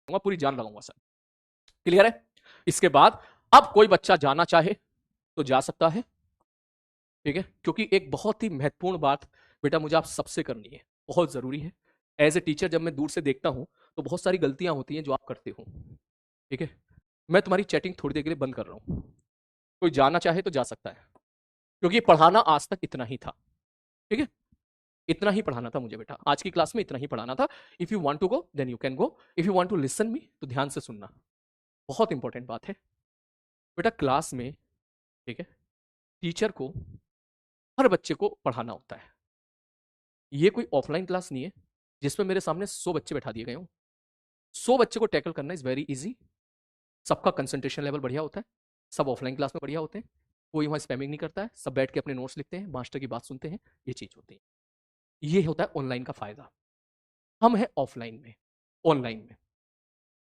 पूरी जान लगाऊंगा सर। क्लियर है? इसके बाद अब कोई बच्चा जाना चाहे तो जा सकता है, ठीक है? क्योंकि एक बहुत ही महत्वपूर्ण बात बेटा मुझे आप सबसे करनी है, बहुत जरूरी है। एज ए टीचर जब मैं दूर से देखता हूं तो बहुत सारी गलतियां होती हैं जो आप करते हो, ठीक है? मैं तुम्हारी चैटिंग थोड़ी देर के लिए बंद कर रहा हूं। कोई जाना चाहे तो जा सकता है, क्योंकि पढ़ाना आज तक इतना ही था, ठीक है? इतना ही पढ़ाना था मुझे बेटा, आज की क्लास में इतना ही पढ़ाना था। If you want to go then you can go, if you want to listen me तो ध्यान से सुनना, बहुत इंपॉर्टेंट बात है बेटा। क्लास में, ठीक है, टीचर को हर बच्चे को पढ़ाना होता है। ये कोई ऑफलाइन क्लास नहीं है जिसमें मेरे सामने 100 बच्चे बैठा दिए गए हों। 100 बच्चे को टैकल करना इज वेरी इजी। सबका कंसंट्रेशन लेवल बढ़िया होता है, सब ऑफलाइन क्लास में बढ़िया होते हैं, कोई वहां स्पैमिंग नहीं करता है, सब बैठ के अपने नोट्स लिखते हैं, मास्टर की बात सुनते हैं। ये चीज होती है, ये होता है ऑनलाइन का फायदा। हम है ऑफलाइन में, ऑनलाइन में।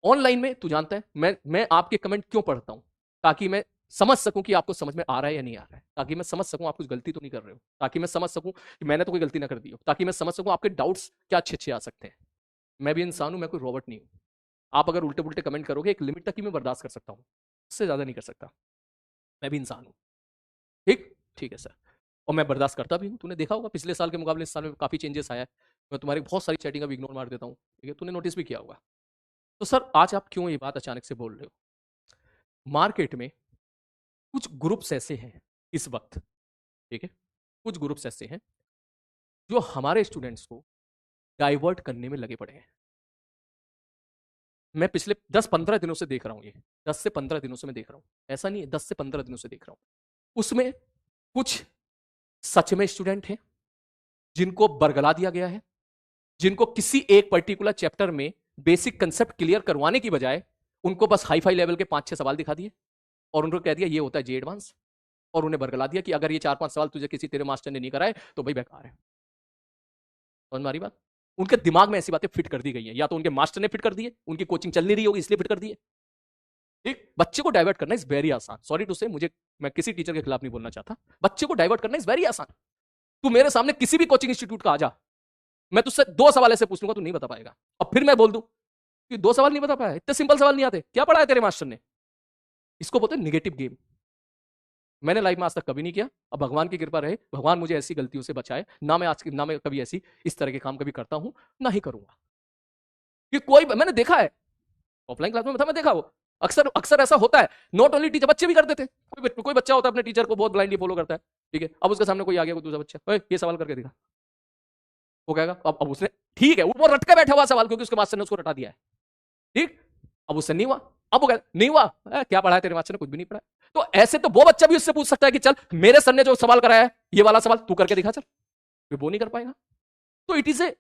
ऑनलाइन में तू जानता है मैं आपके कमेंट क्यों पढ़ता हूं? ताकि मैं समझ सकूं कि आपको समझ में आ रहा है या नहीं आ रहा है, ताकि मैं समझ सकूं आप कुछ गलती तो नहीं कर रहे हो, ताकि मैं समझ सकूं कि मैंने तो कोई गलती ना कर दी हो, ताकि मैं समझ सकूं आपके डाउट्स क्या अच्छे अच्छे आ सकते हैं। मैं भी इंसान हूं, मैं कोई रॉबर्ट नहीं हूं। आप अगर उल्टे पुल्टे कमेंट करोगे एक लिमिट तक ही मैं बर्दाश्त कर सकता हूं, उससे ज्यादा नहीं कर सकता। मैं भी इंसान हूं, ठीक ठीक है सर। और मैं बर्दाश्त करता भी हूं। तूने देखा होगा पिछले साल के मुकाबले इस साल में काफी चेंजेस आया है। मैं तुम्हारी बहुत सारी चैटिंग अब इग्नोर मार देता हूं, ठीक है? तूने नोटिस भी किया होगा। तो सर आज आप क्यों ये बात अचानक से बोल रहे हो? मार्केट में कुछ ग्रुप्स ऐसे हैं इस वक्त, ठीक है, कुछ ग्रुप्स ऐसे हैं जो हमारे स्टूडेंट्स को डाइवर्ट करने में लगे पड़े हैं। मैं पिछले 10-15 दिनों से देख रहा हूं, ये 10 से 15 दिनों से मैं देख रहा हूं, ऐसा नहीं है, 10 से 15 दिनों से देख रहा हूं। उसमें कुछ सच में स्टूडेंट हैं जिनको बरगला दिया गया है, जिनको किसी एक पर्टिकुलर चैप्टर में बेसिक कंसेप्ट क्लियर करवाने की बजाय उनको बस हाई फाई लेवल के 5-6 सवाल दिखा दिए और उनको कह दिया ये होता है जे एडवांस, और उन्हें बरगला दिया कि अगर ये 4-5 सवाल तुझे किसी तेरे मास्टर ने नहीं कराए तो भाई बेकार है। समझ मारी बात? उनके दिमाग में ऐसी बातें फिट कर दी गई हैं, या तो उनके मास्टर ने फिट कर दिए, उनकी कोचिंग चल नहीं रही होगी इसलिए फिट कर दिए। ठीक, बच्चे को डाइवर्ट करना इज वेरी आसान। सॉरी टू से, मुझे मैं किसी टीचर के खिलाफ नहीं बोलना चाहता, बच्चे को डाइवर्ट करना इज वेरी आसान। तू मेरे सामने किसी भी कोचिंग इंस्टीट्यूट का आ जा, मैं तुझसे 2 सवाल ऐसे पूछ लूंगा तू नहीं बता पाएगा, और फिर मैं बोल दूं कि 2 सवाल नहीं बता पाया, इतने सिंपल सवाल नहीं आते, क्या पढ़ा है तेरे मास्टर ने? इसको बोलते हैं निगेटिव गेम। मैंने लाइफ में आज तक कभी नहीं किया, अब भगवान की कृपा रहे, भगवान मुझे ऐसी गलतियों से बचाए ना, मैं आज ना मैं कभी ऐसी इस तरह के काम कभी करता हूं, ना ही करूंगा। कि कोई मैंने देखा है ऑफलाइन क्लास में था, मैं देखा वो अक्सर अक्सर ऐसा होता है। नॉट ओनली टीचर, बच्चे भी करते थे। कोई बच्चा होता है अपने टीचर को बहुत ब्लाइंडली फॉलो करता है, ठीक है? अब उसके सामने कोई आ गया, कोई दूसरा बच्चा, ये सवाल करके दिखा, वो कहेगा अब उसने, ठीक है, वो रट के बैठा हुआ सवाल क्योंकि उसके मास्टर ने उसको रटा दिया है, ठीक? अब उससे नहीं हुआ, अब वो कहता नहीं हुआ, क्या पढ़ा है तेरे मास्टर ने? कुछ भी नहीं पढ़ा। तो ऐसे तो वो बच्चा भी उससे पूछ सकता है कि चल मेरे सर ने जो सवाल कराया है ये वाला सवाल तू करके दिखा, चल। वो नहीं कर पाएगा। तो इट इज ए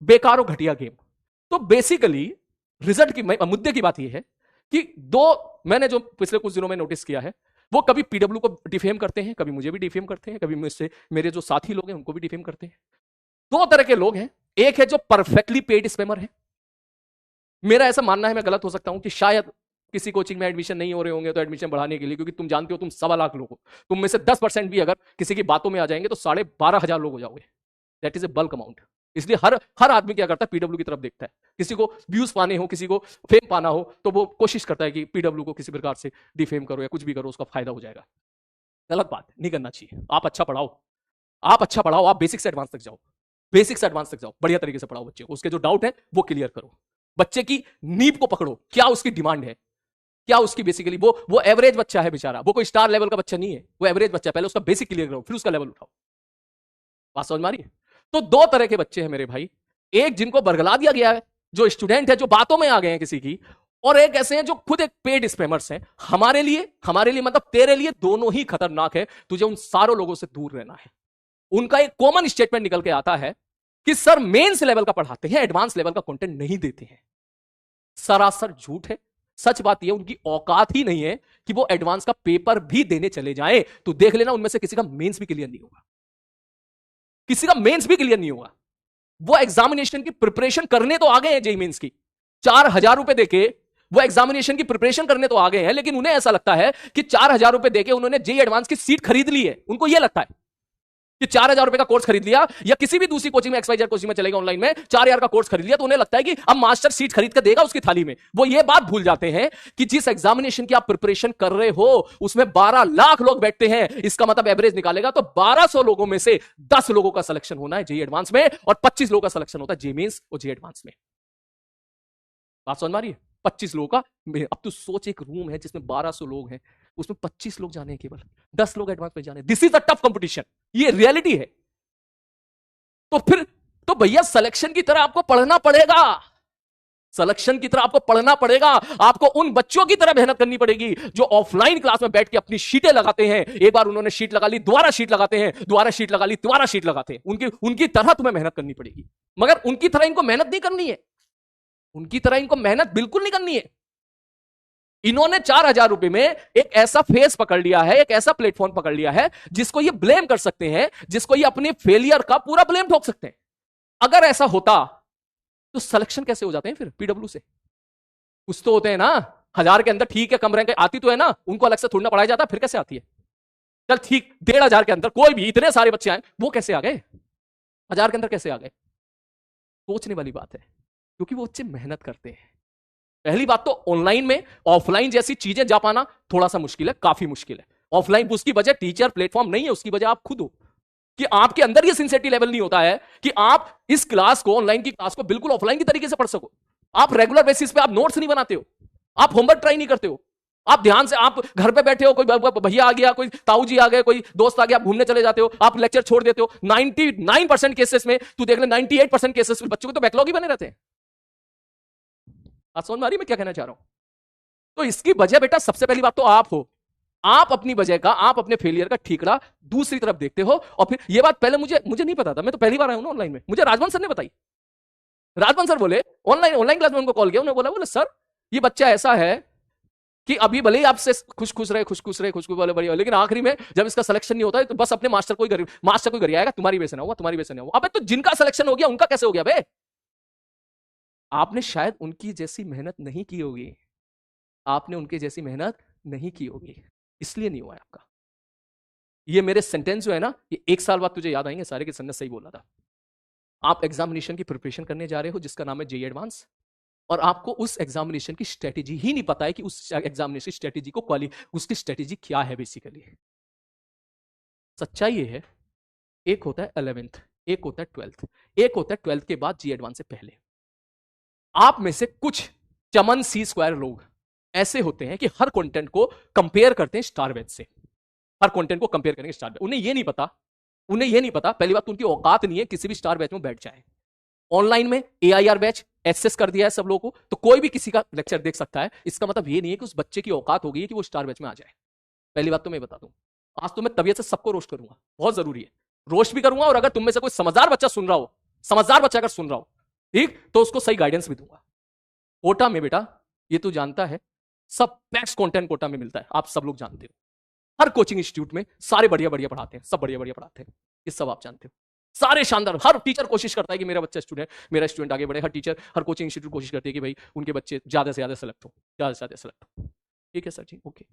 बेकार और घटिया गेम। तो बेसिकली रिजल्ट की मुद्दे की बात यह है कि दो, मैंने जो पिछले कुछ दिनों में नोटिस किया है, वो कभी पीडब्ल्यू को डिफेम करते हैं, कभी मुझे भी डिफेम करते हैं, कभी मुझसे मेरे जो साथी लोग हैं उनको भी डिफेम करते हैं। 2 तरह के लोग हैं, एक है जो परफेक्टली पेड स्पैमर है। मेरा ऐसा मानना है, मैं गलत हो सकता हूं, कि शायद किसी कोचिंग में एडमिशन नहीं हो रहे होंगे तो एडमिशन बढ़ाने के लिए, क्योंकि तुम जानते हो तुम 1.25 लाख लोग हो, तुम में से 10% भी अगर किसी की बातों में आ जाएंगे तो 12,500 लोग हो जाओगे। That is a bulk amount. इसलिए हर हर आदमी क्या करता है, पीडब्ल्यू की तरफ देखता है। किसी को व्यूज पाने हो, किसी को फेम पाना हो, तो वो कोशिश करता है कि पीडब्ल्यू को किसी प्रकार से डिफेम करो या कुछ भी करो, उसका फायदा हो जाएगा। गलत बात, नहीं करना चाहिए। आप अच्छा पढ़ाओ, आप अच्छा पढ़ाओ, आप बेसिक से एडवांस तक जाओ, बेसिक से एडवांस तक जाओ, बढ़िया तरीके से पढ़ाओ बच्चे को, उसके जो डाउट है वो क्लियर करो, बच्चे की नींव को पकड़ो, क्या उसकी डिमांड है, क्या उसकी बेसिकली, वो एवरेज बच्चा है बेचारा, वो कोई स्टार लेवल का बच्चा नहीं है, वो एवरेज बच्चा है, पहले उसका बेसिक क्लियर करो फिर उसका लेवल उठाओ। बात समझ मारी? तो 2 तरह के बच्चे हैं मेरे भाई, एक जिनको बरगला दिया गया है, जो स्टूडेंट है, जो बातों में आ गए हैं किसी की, और एक ऐसे हैं जो खुद एक पेड स्पैमर्स हैं। हमारे लिए मतलब तेरे लिए दोनों ही खतरनाक है। तुझे उन सारों लोगों से दूर रहना है। उनका एक कॉमन स्टेटमेंट निकल के आता है कि सर मेंस लेवल का पढ़ाते हैं, एडवांस लेवल का कंटेंट नहीं देते हैं। सरासर झूठ है। सच बात यह उनकी औकात ही नहीं है कि वो एडवांस का पेपर भी देने चले जाएं। तो देख लेना उनमें से किसी का मेंस भी क्लियर नहीं होगा, किसी का मेंस भी क्लियर नहीं होगा। वो एग्जामिनेशन की प्रिपरेशन करने तो आ गए हैं, जेई मेंस की 4,000 रुपए देके वो एग्जामिनेशन की प्रिपरेशन करने तो आ गए हैं, लेकिन उन्हें ऐसा लगता है कि 4,000 रुपए देके उन्होंने जेई एडवांस की सीट खरीद ली है। उनको यह लगता है कि 4,000 रुपए का कोर्स खरीद लिया, या किसी भी दूसरी कोचिंग में, XYZ कोचिंग में चलेगा ऑनलाइन में, 4,000 का कोर्स खरीद लिया, तो उन्हें लगता है कि अब मास्टर सीट खरीद कर देगा उसकी थाली में। वो ये बात भूल जाते हैं कि जिस एग्जामिनेशन की आप प्रिपरेशन कर रहे हो उसमें 12 लाख लोग बैठते हैं। इसका मतलब एवरेज निकालेगा तो 1200 लोगों में से 10 लोगों का सिलेक्शन होना है जेईई एडवांस में, और 25 लोगों का सिलेक्शन होता है जेईई मेंस और जेईई एडवांस में। बात समझ में आ रही है? 25 लोगों का। अब तू सोच, एक रूम है जिसमें 1200 लोग हैं, उसमें 25 लोग जाने हैं, केवल 10 लोग एडवांस में जाने। This is a tough competition, ये रियलिटी है। तो फिर तो भैया सिलेक्शन की तरह आपको पढ़ना पड़ेगा, सिलेक्शन की तरह आपको पढ़ना पड़ेगा। आपको उन बच्चों की तरह मेहनत करनी पड़ेगी जो ऑफलाइन क्लास में बैठ के अपनी शीटें लगाते हैं। एक बार उन्होंने शीट लगा ली, दोबारा शीट लगाते हैं, दोबारा शीट लगा ली, दोबारा शीट लगाते हैं। उनकी तरह तुम्हें मेहनत करनी पड़ेगी, मगर उनकी तरह इनको मेहनत नहीं करनी है। उनकी तरह इनको मेहनत बिल्कुल नहीं करनी है। इन्होंने 4,000 रुपए में एक ऐसा फेस पकड़ लिया है, एक ऐसा प्लेटफॉर्म पकड़ लिया है जिसको ये ब्लेम कर सकते हैं, जिसको ये अपने फेलियर का पूरा ब्लेम ठोक सकते हैं। अगर ऐसा होता तो सिलेक्शन कैसे हो जाते हैं फिर पीडब्ल्यू से? कुछ तो होते हैं ना, 1000 के अंदर ठीक है, कम रैंक आती तो है ना, उनको अलग से थोड़ी ना पढ़ाया जाता, फिर कैसे आती है? चल ठीक, 1,500 के अंदर कोई भी, इतने सारे बच्चे आए, वो कैसे आ गए? 1000 के अंदर कैसे आ गए? सोचने वाली बात है, क्योंकि वो बच्चे मेहनत करते हैं। पहली बात तो ऑनलाइन में ऑफलाइन जैसी चीजें जा पाना थोड़ा सा मुश्किल है, काफी मुश्किल है। ऑफलाइन उसकी वजह टीचर प्लेटफॉर्म नहीं है, उसकी वजह आप खुद हो, कि आपके अंदर ये सिंसियरिटी लेवल नहीं होता है कि आप इस क्लास को, ऑनलाइन की क्लास को बिल्कुल ऑफलाइन की तरीके से पढ़ सको। आप रेगुलर बेसिस पे आप नोट्स नहीं बनाते हो, आप होमवर्क ट्राई नहीं करते हो, आप ध्यान से, आप घर पे बैठे हो, कोई भैया आ गया, कोई ताऊ जी आ गए, कोई दोस्त आ गया, आप घूमने चले जाते हो, आप लेक्चर छोड़ देते हो। 99% केसेस में तू देख ले, 98% केसेस में बच्चों के तो बैकलॉग ही बने रहते हैं। बात समझ में आ रही है मैं क्या कहना चाह रहा हूं? तो इसकी वजह बेटा सबसे पहली बात तो आप हो। आप अपनी वजह का, आप अपने फेलियर का ठीकरा दूसरी तरफ देखते हो। और फिर ये बात पहले मुझे नहीं पता था, मैं तो पहली बार आया हूं ना ऑनलाइन में, मुझे राजवन सर ने बताई। राजवन सर बोले, ऑनलाइन क्लास में उनको कॉल किया, उन्होंने बोले सर ये बच्चा ऐसा है कि अभी भले ही आपसे खुश रहे वाले बढ़िया, लेकिन आखिरी में जब इसका सिलेक्शन नहीं होता है तो बस अपने मास्टर को ही आएगा, तुम्हारी वजह से ना होगा, तुम्हारी वजह से नहीं होगा। अबे तो जिनका सिलेक्शन हो गया उनका कैसे हो गया बे? आपने शायद उनकी जैसी मेहनत नहीं की होगी, आपने उनकी जैसी मेहनत नहीं की होगी, इसलिए नहीं हुआ है आपका। ये मेरे सेंटेंस जो है ना, ये 1 साल बाद तुझे याद आएंगे सारे के सन्ने सही बोला था। आप एग्जामिनेशन की प्रिपरेशन करने जा रहे हो जिसका नाम है जेईई एडवांस, और आपको उस एग्जामिनेशन की स्ट्रेटेजी ही नहीं पता है कि उस एग्जामिनेशन स्ट्रेटेजी को उसकी स्ट्रेटेजी क्या है बेसिकली। सच्चाई ये है, एक होता है 11th, एक होता है 12th, एक होता है 12th के बाद जेईई एडवांस से पहले। आप में से कुछ चमन सी स्क्वायर लोग ऐसे होते हैं कि हर कंटेंट को कंपेयर करते हैं स्टार बैच से, हर कंटेंट को कंपेयर करेंगे स्टार बैच। उन्हें ये नहीं पता पहली बात तो उनकी औकात नहीं है किसी भी स्टार बैच में बैठ जाए। ऑनलाइन में AIR बैच एक्सेस कर दिया है सब लोगों को, तो कोई भी किसी का लेक्चर देख सकता है। इसका मतलब ये नहीं है कि उस बच्चे की औकात हो गई कि वो स्टार बैच में आ जाए। पहली बात तो मैं बता दूं, आज तो मैं तबीयत से सबको रोस्ट करूंगा, बहुत जरूरी है, रोस्ट भी करूंगा। और अगर तुम में से कोई समझदार बच्चा सुन रहा हो, समझदार बच्चा अगर सुन रहा हो ठीक, तो उसको सही गाइडेंस भी दूंगा। कोटा में बेटा, ये तू जानता है, सब मैक्स कंटेंट कोटा में मिलता है, आप सब लोग जानते हो। हर कोचिंग इंस्टीट्यूट में सारे बढ़िया बढ़िया पढ़ाते हैं, सब बढ़िया बढ़िया पढ़ाते हैं, ये सब आप जानते हो। सारे शानदार, हर टीचर कोशिश करता है कि मेरा स्टूडेंट आगे बढ़े। हर टीचर, हर कोचिंग इंस्टीट्यूट कोशिश करती है कि भाई उनके बच्चे ज्यादा से ज्यादा सेलेक्ट हो, ज्यादा से ज्यादा सेलेक्ट हो। ठीक है सर जी, ओके।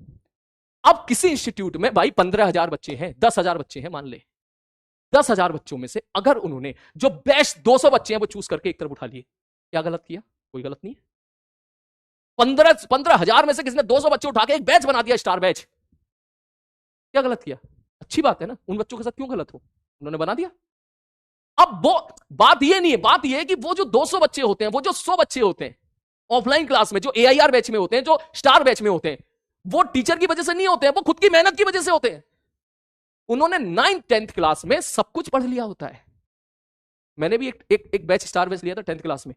अब किसी इंस्टीट्यूट में भाई 15,000 बच्चे हैं, 10,000 बच्चे हैं, मान ले 10,000 बच्चों में से अगर उन्होंने जो बेस्ट 200 बच्चे हैं वो चूज करके एक तरफ उठा लिए, क्या गलत किया? कोई गलत नहीं है। 15,000 में से किसी ने 200 बच्चे उठा के एक बैच बना दिया, स्टार बैच, क्या गलत किया? अच्छी बात है ना। उन बच्चों के साथ क्यों गलत हो? उन्होंने बना दिया। अब वो बात ये नहीं है, बात ये है कि वो जो 200 बच्चे होते हैं, वो जो 100 बच्चे होते हैं ऑफलाइन क्लास में, जो AIR बैच में होते हैं, जो स्टार बैच में होते हैं, वो टीचर की वजह से नहीं होते हैं, वो खुद की मेहनत की वजह से होते हैं। उन्होंने 9th 10th क्लास में सब कुछ पढ़ लिया होता है। मैंने भी एक बैच स्टार बैच लिया था 10th क्लास में,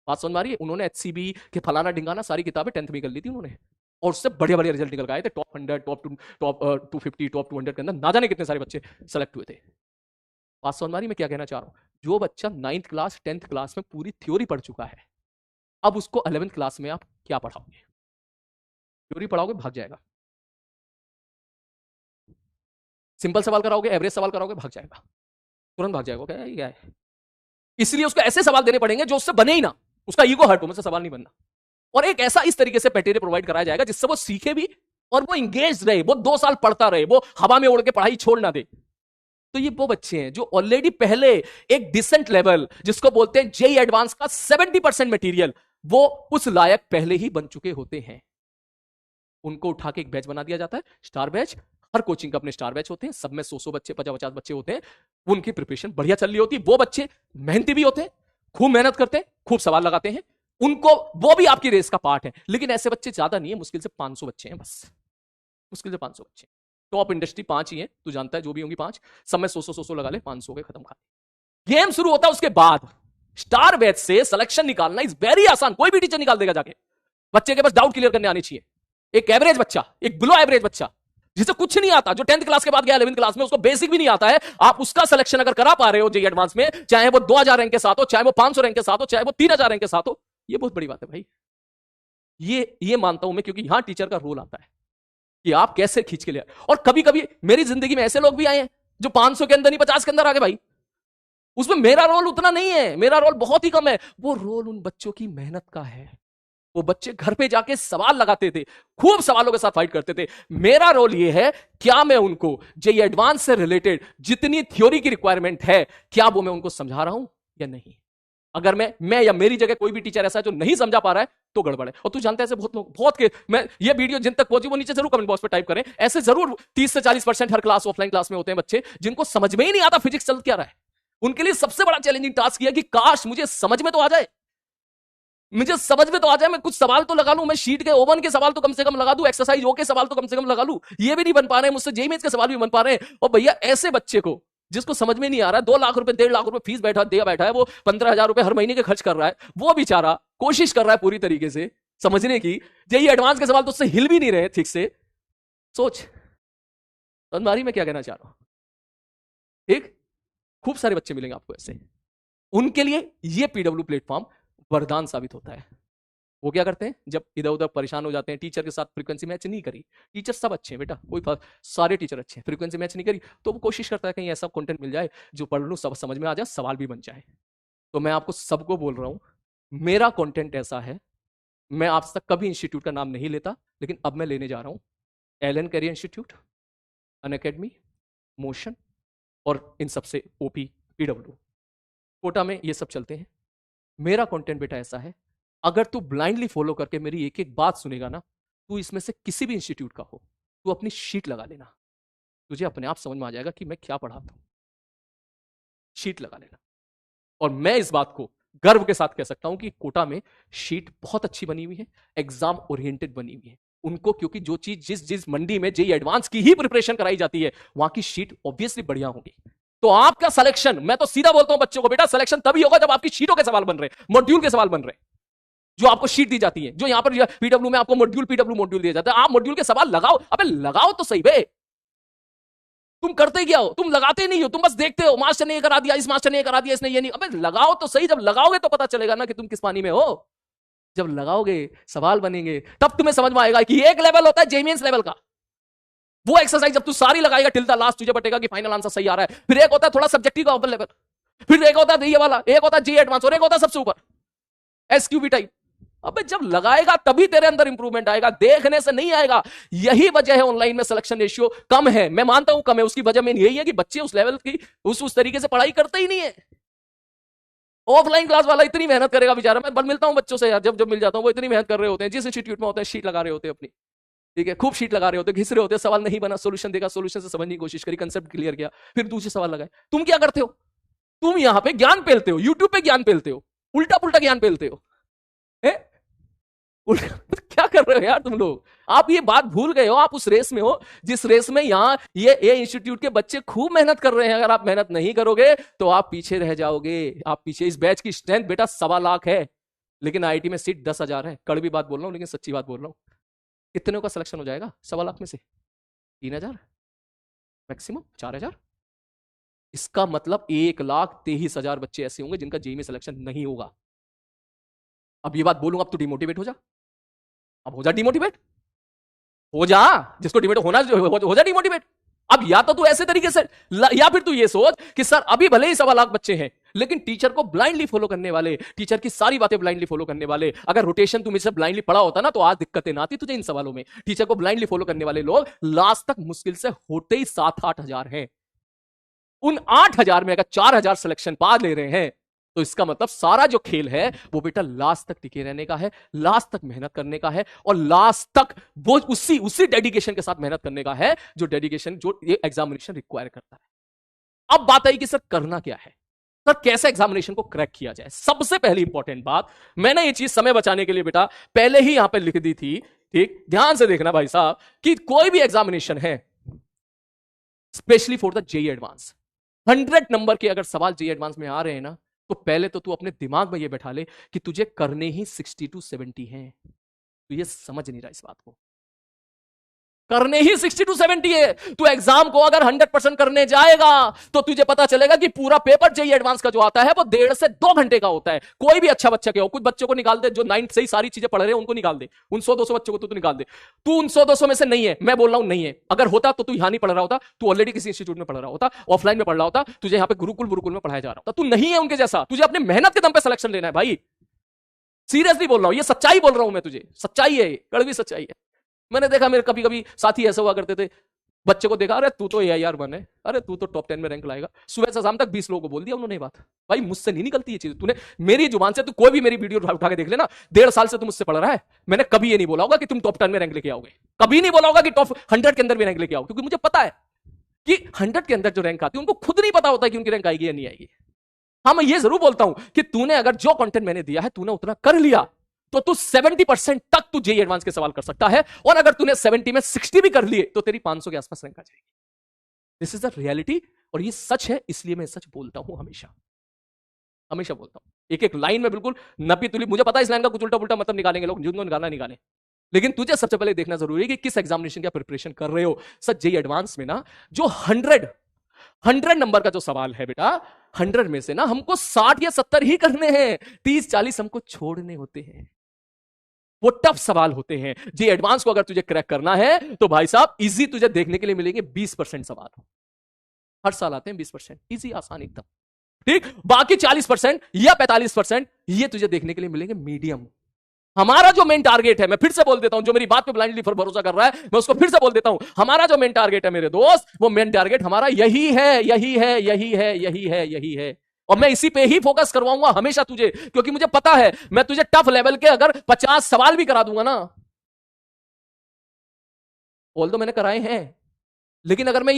बात समझ में आ रही है? उन्होंने HCB के फलाना ढिंगाना सारी किताबें 10th में कर ली थी उन्होंने, और उससे बढ़िया बढ़िया रिजल्ट निकल गए थे। टॉप 100, टॉप 250, टॉप 200 के अंदर ना जाने कितने सारे बच्चे सेलेक्ट हुए थे। बात समझ में आ रही है मैं क्या कहना चाह रहा हूं? जो बच्चा 9th क्लास 10th क्लास में पूरी थ्योरी पढ़ चुका है, अब उसको 11th क्लास में आप क्या पढ़ाओगे? थ्योरी पढ़ाओगे, भाग जाएगा। सिंपल सवाल कराओगे, एवरेज सवाल कराओगे, भाग जाएगा, तुरंत भाग जाएगा। क्या है? इसलिए उसको ऐसे सवाल देने पड़ेंगे जो उससे बने ही ना, उसका ईगो हर्ट हो, मुझसे सवाल नहीं बनना। और एक ऐसा इस तरीके से मटेरियल प्रोवाइड कराया जाएगा जिससे वो सीखे भी और वो इंगेज रहे, वो 2 साल पढ़ता रहे, वो हवा में उड़ के पढ़ाई छोड़ ना दे। तो ये वो बच्चे हैं जो ऑलरेडी पहले एक डिसेंट लेवल, जिसको बोलते हैं जेई एडवांस का 70% मटेरियल, वो उस लायक पहले ही बन चुके होते हैं। उनको उठा के एक बैच बना दिया जाता है, स्टार बैच। हर कोचिंग का अपने स्टार बैच होते हैं, सब में 100 बच्चे, 50-50 बच्चे होते हैं। उनकी प्रिपरेशन बढ़िया चल रही होती है। वो बच्चे मेहनती भी होते हैं, खूब मेहनत करते हैं, खूब सवाल लगाते हैं, उनको वो भी आपकी रेस का पार्ट है। लेकिन ऐसे बच्चे ज्यादा नहीं है, मुश्किल से 500 बच्चे हैं बस, मुश्किल से 500 बच्चे। टॉप इंडस्ट्री 5 ही है, तू जानता है, जो भी होंगी 5, सब में 100-100 लगा ले, 500 के खत्म। खा गेम शुरू होता है उसके बाद। स्टार बैच से सिलेक्शन निकालना इज वेरी आसान, कोई भी टीचर निकाल देगा जाके। बच्चे के पास डाउट क्लियर करने आनी चाहिए। एक एवरेज बच्चा, एक बिलो एवरेज बच्चा जिसे कुछ नहीं आता, जो 10th क्लास के बाद गया 11th क्लास में, उसको बेसिक भी नहीं आता है, आप उसका सिलेक्शन अगर करा पा रहे हो जेईई एडवांस में, चाहे वो 2000 रैंक के साथ हो, चाहे वो 500 रैंक के साथ हो, चाहे वो 3000 रैंक के साथ हो, ये बहुत बड़ी बात है भाई। ये मानता हूं मैं, क्योंकि यहां टीचर का रोल आता है कि आप कैसे खींच के ले। और कभी कभी मेरी जिंदगी में ऐसे लोग भी आए हैं जो 500 के अंदर नहीं, 50 के अंदर आ गए भाई। उसमें मेरा रोल उतना नहीं है, मेरा रोल बहुत ही कम है। वो रोल उन बच्चों की मेहनत का है। वो बच्चे घर पे जाके सवाल लगाते थे, खूब सवालों के साथ फाइट करते थे। मेरा रोल ये है, क्या मैं उनको जेईई एडवांस से रिलेटेड जितनी थ्योरी की रिक्वायरमेंट है, क्या वो मैं उनको समझा रहा हूं या नहीं। अगर मैं या मेरी जगह कोई भी टीचर ऐसा है जो नहीं समझा पा रहा है, तो गड़बड़ है। और तू जानता है ऐसे बहुत लोग, बहुत के, मैं ये वीडियो जिन तक पहुंची वो नीचे जरूर कमेंट बॉक्स पे टाइप करें। ऐसे जरूर 30 से 40% हर क्लास, ऑफलाइन क्लास में होते हैं बच्चे जिनको समझ में ही नहीं आता फिजिक्स चल क्या रहा है। उनके लिए सबसे बड़ा चैलेंजिंग टास्क यह कि काश मुझे समझ में तो आ जाए, मुझे समझ में तो आ जाए, मैं कुछ सवाल तो लगा लूं, मैं शीट के ओवन के सवाल तो कम से कम लगा दूं, एक्सरसाइज ओ के सवाल तो कम से कम लगा लूं। ये भी नहीं बन पा रहे हैं मुझसे, जेईई मेंस के सवाल भी बन पा रहे हैं। और भैया ऐसे बच्चे को जिसको समझ में नहीं आ रहा है, 2 लाख रुपए 1.5 लाख रुपए फीस बैठा है, वो 15,000 रुपए हर महीने के खर्च कर रहा है, वो बेचारा कोशिश कर रहा है पूरी तरीके से समझने की, जेईई एडवांस के सवाल तो उससे हिल भी नहीं रहे ठीक से। सोच तुम्हारी मैं क्या कहना चाह रहा हूं। ठीक, खूब सारे बच्चे मिलेंगे आपको ऐसे, उनके लिए ये पीडब्ल्यू प्लेटफॉर्म वरदान साबित होता है। वो क्या करते हैं, जब इधर उधर परेशान हो जाते हैं, टीचर के साथ फ्रीक्वेंसी मैच नहीं करी, टीचर सब अच्छे हैं बेटा, कोई सारे टीचर अच्छे हैं, फ्रीक्वेंसी मैच नहीं करी, तो वो कोशिश करता है कहीं ऐसा कंटेंट मिल जाए जो पढ़ लूं, सब समझ में आ जाए, सवाल भी बन जाए। तो मैं आपको सबको बोल रहा हूं, मेरा कंटेंट ऐसा है, मैं आज तक कभी इंस्टीट्यूट का नाम नहीं लेता, लेकिन अब मैं लेने जा रहा हूं। Allen Career Institute, Unacademy, Motion और इन सबसे ओपी, पीडब्ल्यू, कोटा में ये सब चलते हैं। मेरा कंटेंट बेटा ऐसा है, अगर तू ब्लाइंडली फॉलो करके मेरी एक एक बात सुनेगा ना, तू इसमें से किसी भी इंस्टीट्यूट का हो, तू अपनी शीट लगा लेना, तुझे अपने आप समझ में आ जाएगा कि मैं क्या पढ़ाता हूं। शीट लगा लेना। और मैं इस बात को गर्व के साथ कह सकता हूं कि कोटा में शीट बहुत अच्छी बनी हुई है, एग्जाम ओरिएंटेड बनी हुई है उनको, क्योंकि जो चीज जिस मंडी में जेईई एडवांस की ही प्रिपरेशन कराई जाती है, वहां की शीट ऑब्वियसली बढ़िया होगी। तो आपका सिलेक्शन, मैं तो सीधा बोलता हूं बच्चों को, बेटा सिलेक्शन तभी होगा जब आपकी शीटों के सवाल बन रहे, मॉड्यूल के सवाल बन रहे, जो आपको शीट दी जाती है, जो यहां पर पीडब्ल्यू में आपको मॉड्यूल पीडब्ल्यू मॉड्यूल दिया जाता है। आप मॉड्यूल के सवाल लगाओ, अबे लगाओ तो सही बे। तुम करते क्या हो, तुम लगाते नहीं हो, तुम बस देखते हो, मास्टर ने ये करा दिया, इस मास्टर ने ये करा दिया, इसने ये नहीं। अबे लगाओ तो सही, जब लगाओगे तो पता चलेगा ना कि तुम किस पानी में हो। जब लगाओगे, सवाल बनेंगे, तब तुम्हें समझ में आएगा कि एक लेवल होता है जेईई मेंस लेवल का। वो एक्सरसाइज जब तू सारी लगाएगा टिल द लास्ट, तुझे बटेगा कि फाइनल आंसर सही आ रहा है। फिर एक होता है थोड़ा सब्जेक्टिव का ओपन लेवल, फिर एक होता है ये वाला, एक होता है जेईई एडवांस, और एक होता है सबसे ऊपर एसक्यूबी टाइप। अबे जब लगाएगा तभी तेरे अंदर इंप्रूवमेंट आएगा, देखने से नहीं आएगा। यही वजह है ऑनलाइन में सिलेक्शन रेशियो कम है, मैं मानता हूं कम है। उसकी वजह में यही है कि बच्चे उस लेवल की उस तरीके से पढ़ाई करते ही नहीं है। ऑफलाइन क्लास वाला इतनी मेहनत करेगा बेचारा, मैं मिलता हूं बच्चों से यार, जब मिल जाता हूं, वो इतनी मेहनत कर रहे होते हैं, जिस इंस्टीट्यूट में होते हैं शीट लगा रहे होते हैं अपनी, ठीक है, खूब शीट लगा रहे होते, घिस रहे होते, सवाल नहीं बना, सोल्यूशन देखा, सोल्यूशन से समझने की कोशिश करी, कंसेप्ट क्लियर किया, फिर दूसरे सवाल लगाए। तुम क्या करते हो, तुम यहां पे ज्ञान पेलते हो, यूट्यूब पे ज्ञान पेलते हो, उल्टा पुल्टा ज्ञान पेलते हो। क्या कर रहे हो यार तुम लोग, आप ये बात भूल गए हो, आप उस रेस में हो जिस रेस में यहां ये इंस्टीट्यूट के बच्चे खूब मेहनत कर रहे हैं। अगर आप मेहनत नहीं करोगे तो आप पीछे रह जाओगे, आप पीछे। इस बैच की स्ट्रेंथ बेटा 1.25 लाख है, लेकिन आईआईटी में सीट 10,000 है। कड़वी बात बोल रहा हूं लेकिन सच्ची बात बोल रहा हूं। कितने का सिलेक्शन हो जाएगा 1.25 लाख में से? 3,000 मैक्सिमम, 4,000। इसका मतलब 1,23,000 बच्चे ऐसे होंगे जिनका जेईई में सिलेक्शन नहीं होगा। अब ये बात बोलूं, अब तो डिमोटिवेट हो जा, अब हो जा डिमोटिवेट, हो जा, जिसको डिमोटिवेट होना हो जा डिमोटिवेट। अब या तो तू ऐसे तरीके से, या फिर तू ये सोच कि सर अभी भले ही 1.25 लाख बच्चे हैं, लेकिन टीचर को ब्लाइंडली फॉलो करने वाले, टीचर की सारी बातें ब्लाइंडली फॉलो करने वाले, अगर रोटेशन तुम इसे ब्लाइंडली पढ़ा होता ना तो आज दिक्कतें ना आती तुझे इन सवालों में। टीचर को ब्लाइंडली फॉलो करने वाले लोग लास्ट तक मुश्किल से होते ही 7-8 हजार हैं। उन 8,000 में अगर 4,000 सिलेक्शन पा ले रहे हैं तो इसका मतलब सारा जो खेल है वो बेटा लास्ट तक टिके रहने का है, लास्ट तक मेहनत करने का है, और लास्ट तक वो उसी डेडिकेशन के साथ मेहनत करने का है जो डेडिकेशन जो ये एग्जामिनेशन रिक्वायर करता है। अब बात आई कि सर करना क्या है, सर कैसे एग्जामिनेशन को क्रैक किया जाए। सबसे पहली इंपॉर्टेंट बात, मैंने ये चीज समय बचाने के लिए बेटा पहले ही यहां पे लिख दी थी, ठीक, ध्यान से देखना भाई साहब, कि कोई भी एग्जामिनेशन है specially for the JEE advance, 100 number के अगर सवाल जेईई एडवांस में आ रहे हैं ना, तो पहले तो तू अपने दिमाग में ये बैठा ले कि तुझे करने ही 60 to 70 हैं। तो ये समझ नहीं रहा इस बात को, करने ही 60 to 70 है। तू एग्जाम को अगर 100% करने जाएगा तो तुझे पता चलेगा कि पूरा पेपर जेईई एडवांस का जो आता है वो 1.5 से 2 घंटे का होता है। कोई भी अच्छा बच्चा क्या हो, कुछ बच्चों को निकाल दे जो 9th से ही सारी चीजें पढ़ रहे हैं, उनको निकाल दे, उन 100-200 बच्चों को तू निकाल दे। तू उन 100-200 में से नहीं है, मैं बोल रहा हूं नहीं है। अगर होता तो तू यहां नहीं पढ़ रहा होता, तू ऑलरेडी किसी इंस्टीट्यूट में पढ़ रहा होता, ऑफलाइन में पढ़ रहा होता, तुझे यहां पे गुरुकुल में पढ़ाया जा रहा होता। तू नहीं है उनके जैसा, तुझे अपने मेहनत के दम पे सिलेक्शन लेना है भाई, सीरियसली बोल रहा हूं, ये सच्चाई बोल रहा हूं मैं तुझे, सच्चाई है, कड़वी सच्चाई है। मैंने देखा, मेरे कभी कभी साथी ऐसे हुआ करते थे, बच्चे को देखा, अरे तू तो AIR 1 है, अरे तू तो टॉप 10 में रैंक लाएगा, सुबह से शाम तक 20 लोगों को बोल दिया उन्होंने बात। भाई मुझसे नहीं निकलती ये चीज, तूने मेरी जुबान से, तू कोई भी मेरी वीडियो उठा के देख लेना, 1.5 साल से तू मुझसे पढ़ रहा है, मैंने कभी ये नहीं बोला होगा कि तुम टॉप 10 में रैंक लेके आओगे, कभी नहीं बोला होगा कि टॉप 100 के अंदर भी रैंक लेके आओ, क्योंकि मुझे पता है कि 100 के अंदर जो रैंक आती है उनको खुद नहीं पता होता कि उनकी रैंक आएगी या नहीं आएगी। हाँ, मैं ये जरूर बोलता हूं कि तूने अगर जो कंटेंट मैंने दिया है तूने उतना कर लिया तो तू 70% तक तू जेईई एडवांस के सवाल कर सकता है, और अगर तूने 70 में 60 भी कर लिए तो तेरी 500 के आसपास रैंक आ जाएगी। दिस इज द रियलिटी, और ये सच है, इसलिए मैं सच बोलता हूं, हमेशा हमेशा बोलता हूं, एक एक लाइन में बिल्कुल नपी तुली। मुझे पता है इस लाइन का कुछ उल्टा पुल्टा मतलब निकालेंगे लोग, जिनको निकालना निकाले, लेकिन तुझे सबसे पहले देखना जरूरी है कि किस एग्जामिनेशन का प्रिपरेशन कर रहे हो। सर जेईई एडवांस में ना जो 100 नंबर का जो सवाल है बेटा, 100 में से ना हमको 60 या 70 ही करने हैं, 30-40 हमको छोड़ने होते हैं। वो टफ सवाल होते हैं। जेईई एडवांस को अगर तुझे क्रैक करना है तो भाई साहब इजी तुझे देखने के लिए मिलेंगे 20% सवाल, हर साल आते हैं 20%, इजी आसान एकदम, ठीक। बाकी 40% या 45% ये तुझे देखने के लिए मिलेंगे मीडियम। हमारा जो मेन टारगेट है, मैं फिर से बोल देता हूं, जो मेरी बात पे ब्लाइंडली भरोसा कर रहा है मैं उसको फिर से बोल देता हूं, हमारा जो मेन टारगेट है मेरे दोस्त, वो मेन टारगेट हमारा यही है, यही है, यही है, यही है, यही है। और मैं इसी पे ही फोकस करवाऊंगा हमेशा तुझे, क्योंकि मुझे पता है मैं तुझे टफ लेवल के अगर 50 सवाल भी करा दूंगा ना, बोल दो मैंने कराए हैं, लेकिन अगर मैं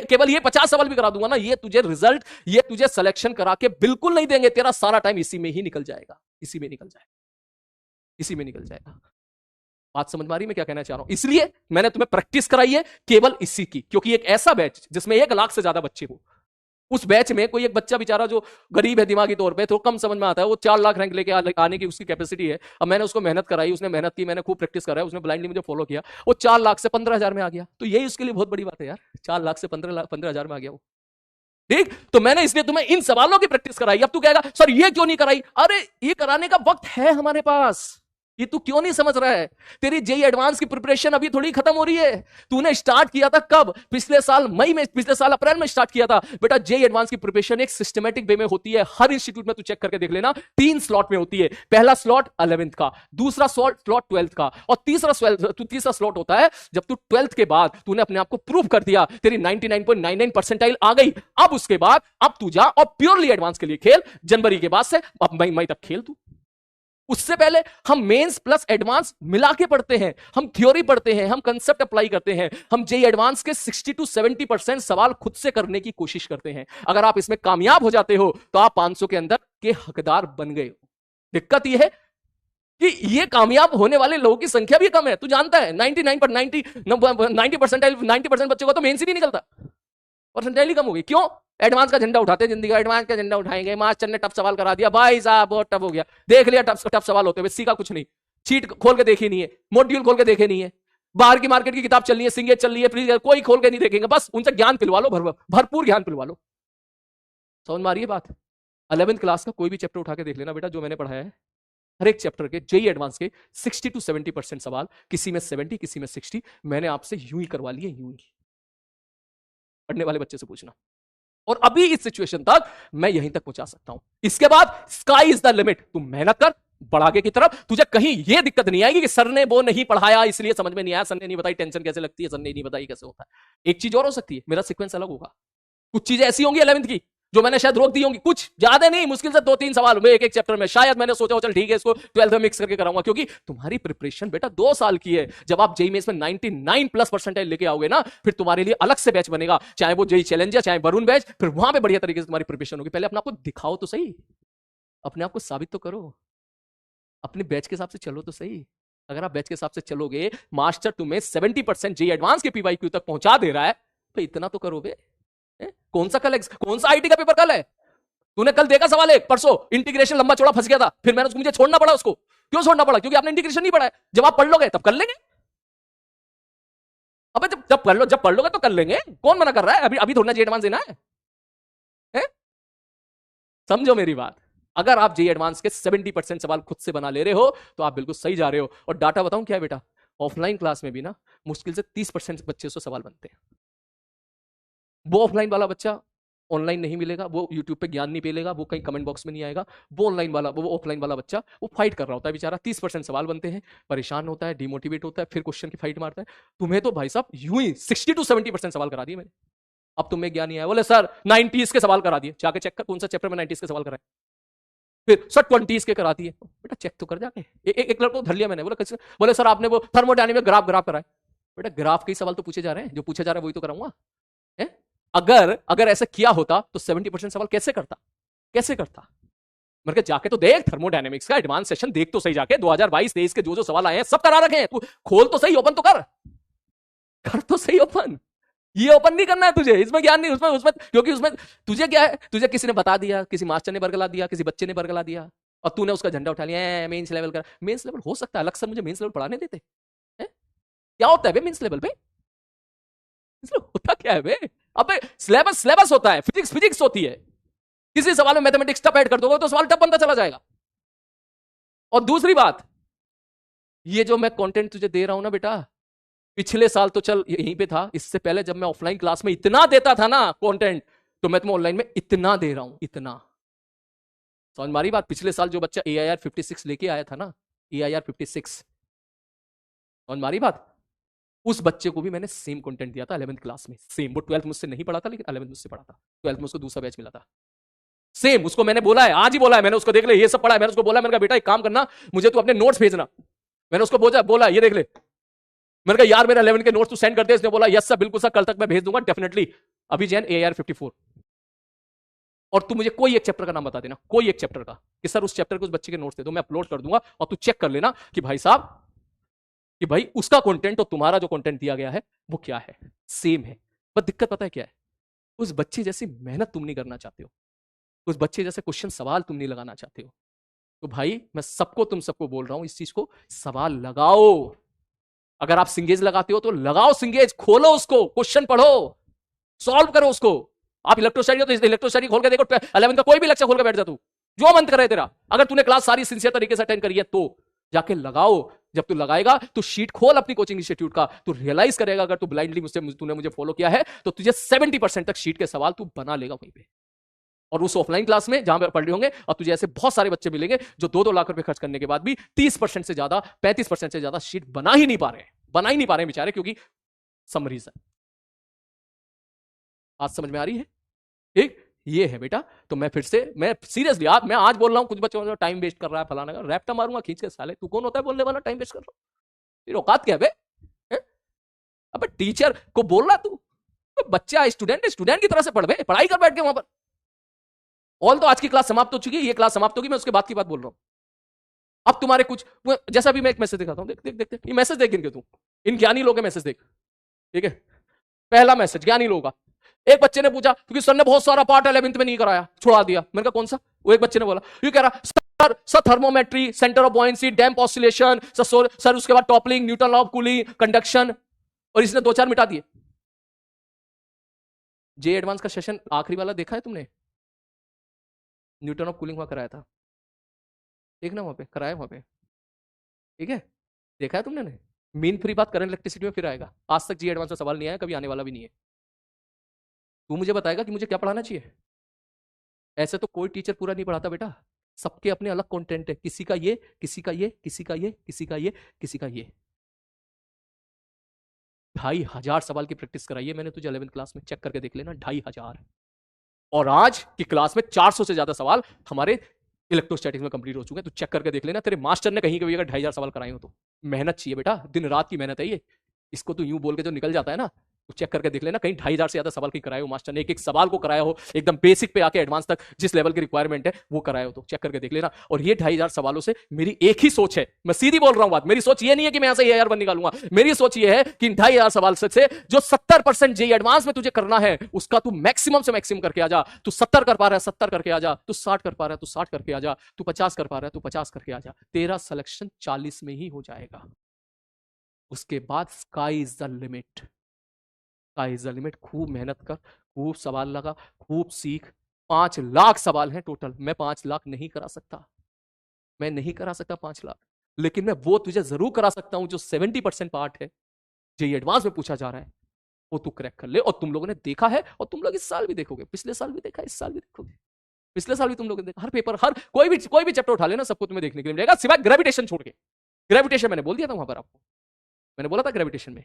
केवल ये 50 सवाल भी करा दूंगा ना, ये तुझे रिजल्ट, ये तुझे सिलेक्शन करा के बिल्कुल नहीं देंगे। तेरा सारा टाइम इसी में ही निकल जाएगा, इसी में निकल जाएगा, इसी में निकल जाएगा। बात समझ में आ रही मैं क्या कहना चाह रहा हूं? इसलिए मैंने तुम्हें प्रैक्टिस कराई है केवल इसी की, क्योंकि एक ऐसा बैच जिसमें 1 लाख से ज्यादा बच्चे हो, उस बैच में कोई एक बच्चा बेचारा जो गरीब है दिमागी तौर पे, तो कम समझ में आता है, वो 4 लाख रैंक लेके आने की उसकी कैपेसिटी है। अब मैंने उसको मेहनत कराई, उसने मेहनत की, मैंने खूब प्रैक्टिस कराया, उसने ब्लाइंडली मुझे फॉलो किया, वो 4 लाख से 15,000 में आ गया। तो यही उसके लिए बहुत बड़ी बात है यार, 4 लाख से 15,000 में आ गया वो, ठीक। तो मैंने इसलिए तुम्हें इन सवालों की प्रैक्टिस कराई। अब तू कहेगा सर ये क्यों नहीं कराई? अरे ये कराने का वक्त है हमारे पास, ये तू क्यों नहीं समझ रहा है? तेरी जेईई एडवांस की प्रिपरेशन अभी थोड़ी खत्म हो रही है। तूने स्टार्ट किया था कब? पिछले साल मई में, पिछले साल अप्रैल में स्टार्ट किया था। बेटा जेईई एडवांस की प्रिपरेशन एक सिस्टमेटिक वे में होती है, हर इंस्टीट्यूट में तू चेक करके देख लेना, 3 स्लॉट में होती है। पहला स्लॉट 11th का, दूसरा स्लॉट 12th का, और तीसरा स्लॉट होता है जब तू 12th के बाद तूने अपने आप को प्रूव कर दिया, तेरी 99.99 परसेंटाइल आ गई। अब उसके बाद अब तू जा और प्योरली एडवांस के लिए खेल। जनवरी के बाद से अब मई तक खेल तू। उससे पहले हम मेंस प्लस एडवांस मिला के पढ़ते हैं, हम थ्योरी पढ़ते हैं, हम कंसेप्ट अप्लाई करते हैं, हम जेईई एडवांस के 60 to 70% सवाल खुद से करने की कोशिश करते हैं। अगर आप इसमें कामयाब हो जाते हो तो आप 500 के अंदर के हकदार बन गए हो। दिक्कत यह है कि ये कामयाब होने वाले लोगों की संख्या भी कम है। तू जानता है 90% बच्चों को तो मेंस ही नहीं निकलता, परसेंटाइल ही कम होगी। क्यों? एडवांस का झंडा उठाते हैं जिंदगी, एडवांस का झंडा उठाएंगे, मास्टर ने टफ सवाल करा दिया, भाई साहब बहुत टफ हो गया, देख लिया टफ सवाल होते हुए, सीखा कुछ नहीं, शीट खोल के देखी नहीं है, मॉड्यूल खोल के देखे नहीं है, बाहर की मार्केट की किताब चल रही है, सिंगेट चल रही है, फ्री, कोई खोल के नहीं देखेंगे, बस उनसे ज्ञान पिलवा लो, भरपूर ज्ञान पिलवा लो। समझ में आ रही है बात? 11th क्लास का कोई भी चैप्टर उठा के देख लेना बेटा, जो मैंने पढ़ाया है, हर एक चैप्टर के जेईई एडवांस के 60 to 70% सवाल, किसी में 70, किसी में 60, मैंने आपसे यूं ही करवा लिए, यूं ही। पढ़ने वाले बच्चे से पूछना। और अभी इस सिचुएशन तक मैं यहीं तक पहुंचा सकता हूं, इसके बाद स्काई इज द लिमिट। तुम मेहनत कर, बढ़ आगे की तरफ। तुझे कहीं यह दिक्कत नहीं आएगी कि सर ने वो नहीं पढ़ाया इसलिए समझ में नहीं आया, सर ने नहीं बताई टेंशन कैसे लगती है, सर ने नहीं बताई कैसे होता है। एक चीज और हो सकती है, मेरा सीक्वेंस अलग होगा। कुछ चीजें ऐसी होंगी 11th की जो मैंने शायद रोक दी होंगी, कुछ ज्यादा नहीं, मुश्किल से 2-3 सवाल में एक एक चैप्टर में शायद मैंने सोचा चल ठीक है इसको 12th में मिक्स करके कराऊंगा, क्योंकि तुम्हारी प्रिपरेशन बेटा 2 साल की है। जब आप जेई मेंस में 99+ % लेके आओगे ना, फिर तुम्हारे लिए अलग से बैच बनेगा, चाहे वो जेई चैलेंजर चाहे वरुण बैच, फिर वहां पे बढ़िया तरीके से तुम्हारी प्रिपरेशन होगी। पहले अपने आपको दिखाओ तो सही, अपने आप को साबित तो करो, अपने बैच के हिसाब से चलो तो सही। अगर आप बैच के हिसाब से चलोगे, मास्टर तुम्हें 70% जेई एडवांस के पीवाईक्यू तक पहुंचा दे रहा है, तो इतना तो करो बे। कौन सा आईटी का पेपर कल है? तूने कल देखा सवाल एक, परसों इंटीग्रेशन लंबा चौड़ा फंस गया था, फिर मुझे छोड़ना पड़ा उसको। क्यों छोड़ना पड़ा? क्योंकि आपने इंटीग्रेशन नहीं पढ़ा है। जब आप पढ़ लोगे तब कर लेंगे। अबे जब पढ़ लोगे तो कर लेंगे, कौन मना कर रहा है? अभी थोड़ा जी एडवांस देना है? समझो मेरी बात। अगर आप जेई एडवांस के 70% सवाल खुद से बना ले रहे हो तो आप बिल्कुल सही जा रहे हो। और डाटा बताऊं क्या है बेटा, ऑफलाइन क्लास में भी ना मुश्किल से 30% बच्चे से सवाल बनते हैं। वो ऑफलाइन वाला बच्चा ऑनलाइन नहीं मिलेगा, वो यूट्यूब पे ज्ञान नहीं पेलेगा, वो कहीं कमेंट बॉक्स में नहीं आएगा। वो ऑफलाइन वाला बच्चा वो फाइट कर रहा होता है बेचारा, 30% सवाल बनते हैं, परेशान होता है, डिमोटिवेट होता है, फिर क्वेश्चन की फाइट मारता है। तुम्हें तो भाई साहब यूं ही 60-70% सवाल करा दिए मैंने। अब तुम्हें ज्ञान नहीं आया, बोले सर 90s के सवाल करा दिए, जाके चेक कर कौन सा चैप्टर में 90s के सवाल कराए। फिर सर 20s के करा दिए, बेटा चेक तो कर जाके। एक लड़को धर लिया मैंने, बोले सर आपने वो थर्मोडायनामिक ग्राफ कराए। बेटा ग्राफ के सवाल तो पूछे जा रहे हैं, जो पूछे जा रहे हैं वही तो कराऊंगा। अगर ऐसा किया होता तो 70% सवाल कैसे करता? मतलब जाके तो देख थर्मोडायनेमिक्स का एडवांस सेशन, देख तो सही जाके 2022-23 के जो सवाल आए हैं सब करा रखे हैं। तू खोल तो सही, ओपन तो कर तो सही ओपन। ये ओपन नहीं करना है तुझे, इसमें ज्ञान नहीं, उसमें क्योंकि उसमें तुझे क्या है, तुझे किसी ने बता दिया, किसी मास्टर ने बरगला दिया, किसी बच्चे ने बरगला दिया, और तूने उसका झंडा उठा लिया, मेंस लेवल का। मेंस लेवल हो सकता है अलग से, मुझे मेंस लेवल पढ़ाने देते हैं। क्या होता है मेंस लेवल पे? होता क्या है बे? अबे सिलेबस होता है, फिजिक्स होती है। किसी सवाल में मैथमेटिक्स टफ ऐड कर दोगे तो सवाल टफ बनता चला जाएगा। और दूसरी बात, ये जो मैं कंटेंट तुझे दे रहा हूं ना बेटा, पिछले साल तो चल यहीं पे था, इससे पहले जब मैं ऑफलाइन क्लास में इतना देता था ना कंटेंट, तो मैं तुम्हें ऑनलाइन में इतना दे रहा हूं, इतना। समझ मारी बात? पिछले साल जो बच्चा AIR 56 लेके आया था ना, AIR 56, समझ मारी बात? उस बच्चे को भी मैंने सेम कंटेंट दिया था 11th क्लास में, सेम। वो 12th मुझसे नहीं पढ़ा था, लेकिन 11th मुझसे पढ़ा था। 12th में उसको दूसरा बैच मिला था, सेम। उसको मैंने बोला है, आज ही बोला है मैंने उसको, देख ले ये सब पढ़ा है। मैंने उसको बोला, मैंने कहा बेटा एक काम करना, मुझे तू अपने नोट्स भेजना। मैंने उसको बोला ये देख ले। मैंने कहा यार मेरा 11 के नोट्स तू सेंड कर दे। इसने बोला यस सर बिल्कुल सर, कल तक मैं भेज दूंगा डेफिनेटली। अभी जैन AIR 54। और तू मुझे कोई एक चैप्टर का नाम बता देना, कोई एक चैप्टर का, कि सर उस चैप्टर के उस बच्चे के नोट्स दे दो, मैं अपलोड कर दूंगा, और तू चेक कर लेना कि भाई साहब, कि भाई उसका कंटेंट और तुम्हारा जो कंटेंट दिया गया है वो क्या है, सेम है। पर दिक्कत पता है क्या है? उस बच्चे जैसी मेहनत तुम नहीं करना चाहते हो, उस बच्चे जैसे क्वेश्चन सवाल तुम नहीं लगाना चाहते हो। तो भाई मैं तुम सबको बोल रहा हूं इस चीज को, सवाल लगाओ। अगर आप सिंगेज लगाते हो तो लगाओ सिंगेज, खोलो उसको, क्वेश्चन पढ़ो, सॉल्व करो उसको। आप इलेक्ट्रोस्टैटिक हो तो इलेक्ट्रोस्टैटिक खोल के देखो, 11 का कोई भी लेक्चर खोल के बैठ जा, तू जो मन करे तेरा। अगर तूने क्लास सारी सिंसियर तरीके से अटेंड करी है तो जाके लगाओ। जब तू लगाएगा तो शीट खोल अपनी कोचिंग इंस्टीट्यूट का, तू रियलाइज करेगा अगर तू ब्लाइंडली तूने मुझे फॉलो किया है तो तुझे 70% तक शीट के सवाल तू बना लेगा वहीं पे। और उस ऑफलाइन क्लास में जहां पर पढ़ रहे होंगे, और तुझे ऐसे बहुत सारे बच्चे मिलेंगे जो 2-2 लाख रुपए खर्च करने के बाद भी 30% से ज्यादा, 35% से ज्यादा शीट बना ही नहीं पा रहे बेचारे, क्योंकि सम रीजन। आज समझ में आ रही है? ठीक, ये है बेटा। तो मैं सीरियसली मैं आज बोल रहा हूं, कुछ बच्चों टाइम वेस्ट कर रहा है फलाना का, रैप्टा मारूंगा खींच के, साले तू कौन होता है बोलने वाला टाइम वेस्ट कर रहा हूं? तेरी औकात क्या है? अबे टीचर को बोल रहा तू, बच्चा स्टूडेंट की तरह से पढ़, पढ़ाई कर बैठ के वहां पर। ऑल तो आज की क्लास समाप्त हो चुकी है, ये क्लास समाप्त होगी, मैं उसके बाद की बात बोल रहा हूं। अब तुम्हारे कुछ, जैसा भी मैं एक मैसेज दिखाता हूं, देख ये मैसेज देख इनके, तू इन ज्ञानी लोगों के मैसेज देख, ठीक है? पहला मैसेज ज्ञानी लोगों का। एक बच्चे ने पूछा, क्योंकि सर ने बहुत सारा पार्ट 11th में नहीं कराया, छुड़ा दिया। मैंने कहा कौन सा? वो एक बच्चे ने बोला, ये कह रहा sir thermometry, centre of buoyancy, damp oscillation, sir उसके बाद toppling, Newton law of cooling, conduction, और इसने 2-4 मिटा दिए। जे एडवांस का सेशन आखिरी वाला देखा है तुमने? न्यूटन ऑफ कूलिंग वहां कराया था, देखना वहां पे कराया वहां पे, ठीक है? देखा है तुमने? मीन फ्री बात करंट इलेक्ट्रिसिटी में फिर आएगा। आज तक जी एडवांस का सवाल नहीं आया, कभी आने वाला भी नहीं है। तू मुझे बताएगा कि मुझे क्या पढ़ाना चाहिए? ऐसे तो कोई टीचर पूरा नहीं पढ़ाता बेटा, सबके अपने अलग कंटेंट है, किसी का ये, किसी का ये, किसी का ये, किसी का ये, किसी का ये। 2,500 सवाल की प्रैक्टिस कराई है मैंने तुझे 11th क्लास में, चेक करके देख लेना, 2,500। और आज की क्लास में 400 से ज्यादा सवाल हमारे इलेक्ट्रोस्टैटिक्स में कंप्लीट हो चुके हैं। तो चेक करके देख लेना तेरे मास्टर ने कहीं कभी अगर 2500 सवाल कराए हो तो। मेहनत चाहिए बेटा, दिन रात की मेहनत है ये। इसको तो यूं बोल के जो निकल जाता है ना, तो चेक करके देख लेना कहीं 2500 से ज्यादा सवाल कहीं कराए हो मास्टर ने, एक एक सवाल को कराया हो एकदम बेसिक पे आके एडवांस तक जिस लेवल की रिक्वायरमेंट है वो कराया हो तो चेक करके देख लेना। और ये 2500 सवालों से मेरी एक ही सोच है, मैं सीधी बोल रहा हूं बात, मेरी सोच ये नहीं है कि मैं यहां से AIR 1 निकालूंगा। मेरी सोच ये है कि 2500 सवाल से जो 70% जेईई एडवांस में तुझे करना है उसका तू मैक्सिमम से मैक्सिमम करके आ जा। तू 70 कर पा रहा है 70 करके आ जा, तू 60 कर पा रहा है तू 60 करके आ जा, तू 50 कर पा रहा है तू 50 करके आ जा। तेरा सिलेक्शन 40 में ही हो जाएगा। उसके बाद sky is the limit, sky is the limit. खूब मेहनत कर, खूब सवाल लगा, खूब सीख। 5 लाख सवाल हैं टोटल, मैं 5 लाख नहीं करा सकता, मैं नहीं करा सकता 5 लाख, लेकिन मैं वो तुझे जरूर करा सकता हूं जो 70% पार्ट है जेईई एडवांस में पूछा जा रहा है, वो तू क्रैक कर ले। और तुम लोगों ने देखा है, और तुम लोग इस साल भी देखोगे, पिछले साल भी देखा, इस साल भी देखोगे, पिछले साल भी तुम लोगों ने देखा। हर पेपर, हर कोई भी चैप्टर उठा लेना, सबको तुम्हें देखने के लिए मिलेगा, सिवाय ग्रेविटेशन छोड़ के। ग्रेविटेशन मैंने बोल दिया था वहां पर आपको, मैंने बोला था ग्रेविटेशन में